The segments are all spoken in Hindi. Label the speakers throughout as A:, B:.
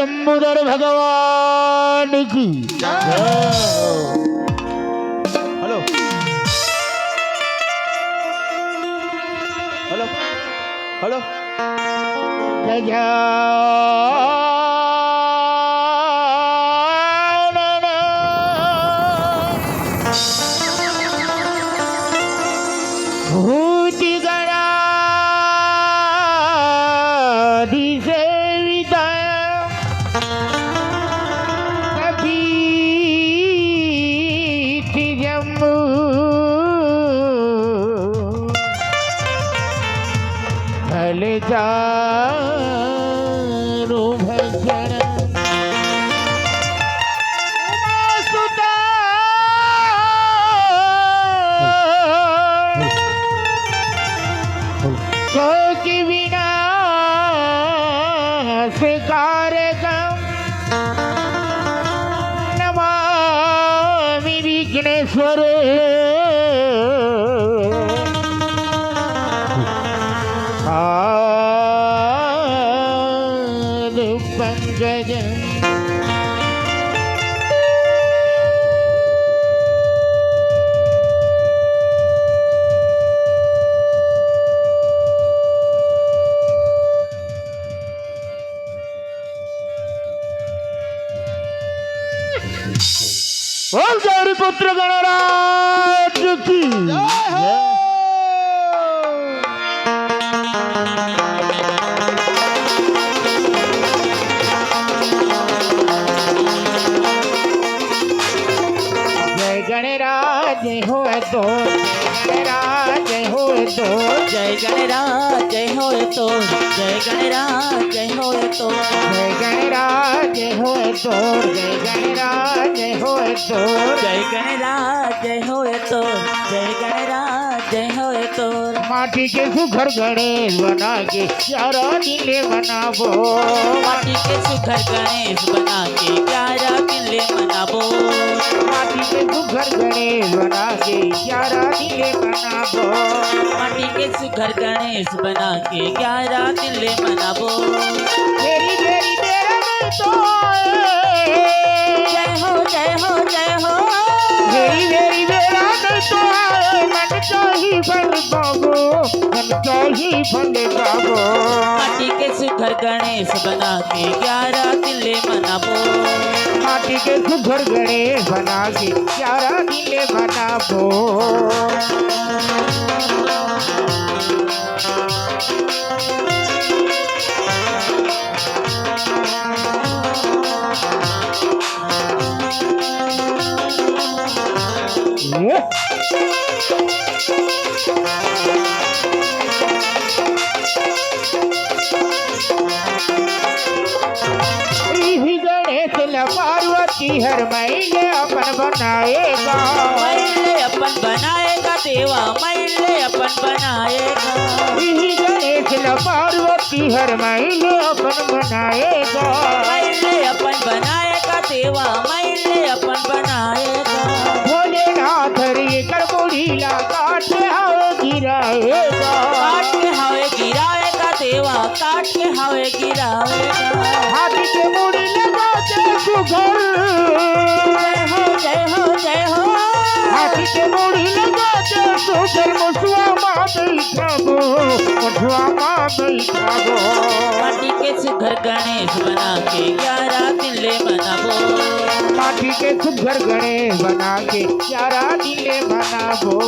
A: लंबोदर भगवान की
B: हेलो हेलो हेलो
A: भूति गणाधि सेविता कपीति जम्बू फलचारु भजन उमासुता शोक विनाश कारकम् नमामि विघ्नेश्वर पाद पंकजम् बोल गौरी पुत्र गणराज की जय गणराज हो तो गणराज हो तो
C: जय गणराज हो तो जय गणराज हो तो
A: जय गणराज हो तो जय गणराज हो तो
C: जय गणराज हो तो जय गणराज हो तो
A: माटी के सुघर गणेश बना के चारा नीले बनाबो
C: माटी के सुघर गणेश बना के 11 किले मनाबो
A: माटी के सुघर गणेश बना के 11 नीले बनाबो
C: माटी के सुघर गणेश बना के 11 किले मनाबो
A: तेरी तेरी तेरा मैं तो
C: जय हो जय हो जय हो
A: तेरी तेरी तेरा मैं तो मन चाही फल पाबो मन चाही फल पाबो
C: माटी के सुघर गणेश बना के 11 किले मनाबो
A: माटी के सुघर गणेश बना के 11 नीले बनाबो गणेश ल पार्वती हर महीने अपन बनाएगा
C: मैले अपन बनाएगा देवा मैले अपन बनाएगा
A: गणेश ल पार्वती हर महीने अपन बनाएगा
C: मैले अपन बनाएगा देवा मैले अपन बनाएगा
A: भोलेनाथ रे कर बोलीला काट हवे गिराएगा
C: काट के हवे गिराएगा देवा काट के हवे गिराएगा
A: हाथी के मुड़ी लगा के सुघर
C: जय हो जय हो जय हो
A: हाथी के मुड़ी लगा के सुघर मुसवा मां बैठाबो मुसवा मां बैठाबो
C: माटी के सुघर गणेश बना के 11 किले मनाबो
A: माटी के सुघर गणेश बना के 11 नीले बनाबो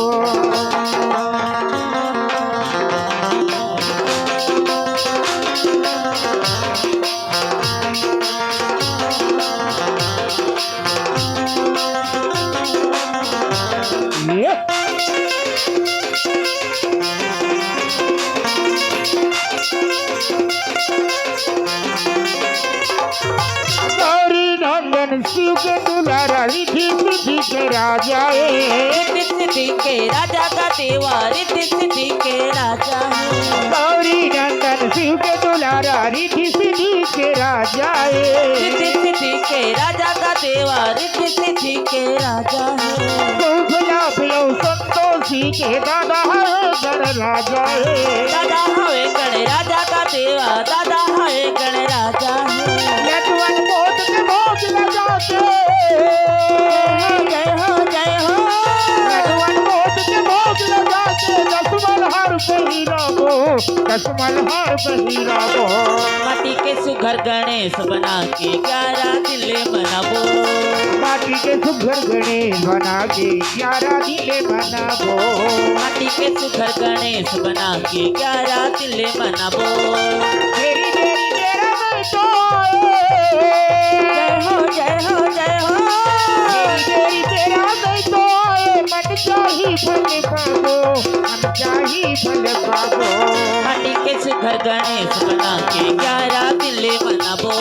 A: गौरी नंदन शिव के दुलारा रिद्धि सिद्धि के राजा
C: रिद्धि सिद्धि के राजा का देवा रिद्धि सिद्धि के राजा है
A: गौरी नंदन शिव के दुलारा रिद्धि सिद्धि के राजा
C: रिद्धि सिद्धि के राजा का देवा रिद्धि सिद्धि के राजा है
A: संतोषी के दादा है गण राजा
C: दादा हवे गण राजा का देवा दादा है गणराजा है।
A: लटवन मोत के भोग लगाते,
C: जय हो जय हो।
A: लटवन मोत के भोग लगाते, दसमल हर पहिरावो, दसमल हर पहिरावो।
C: माटी के सुघर गणेश बना के 11 दिले मनाबो।
A: माटी के सुघर गणेश बना के 11 दिले मनाबो।
C: माटी के सुघर गणेश बना के 11 दिले मनाबो।
A: तेरी तेरी तेरा मैं तो
C: जय हो जय हो जय हो।
A: तेरी तेरा मैं तो मन चाही फल पाबो, मन चाही फल पाबो।
C: माटी के सुघर गणेश बना के 11 दिले मनाबो।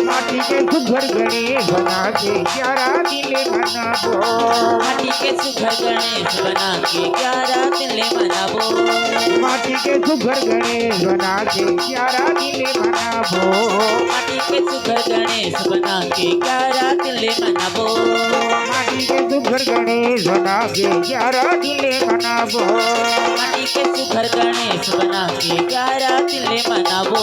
A: माटी के सुघर गणेश बना के 11 दिले मनाबो।
C: माटी के सुघर गणेश बना के 11 दिले मनाबो।
A: माटी के सुघर गणेश बना के 11 दिले मनाबो।
C: माटी के सुघर गणेश बना के 11 दिले मनाबो।
A: माटी के सुघर गणेश बना के 11 दिले मनाबो।
C: माटी के सुघर गणेश बना के 11 दिले मनाबो।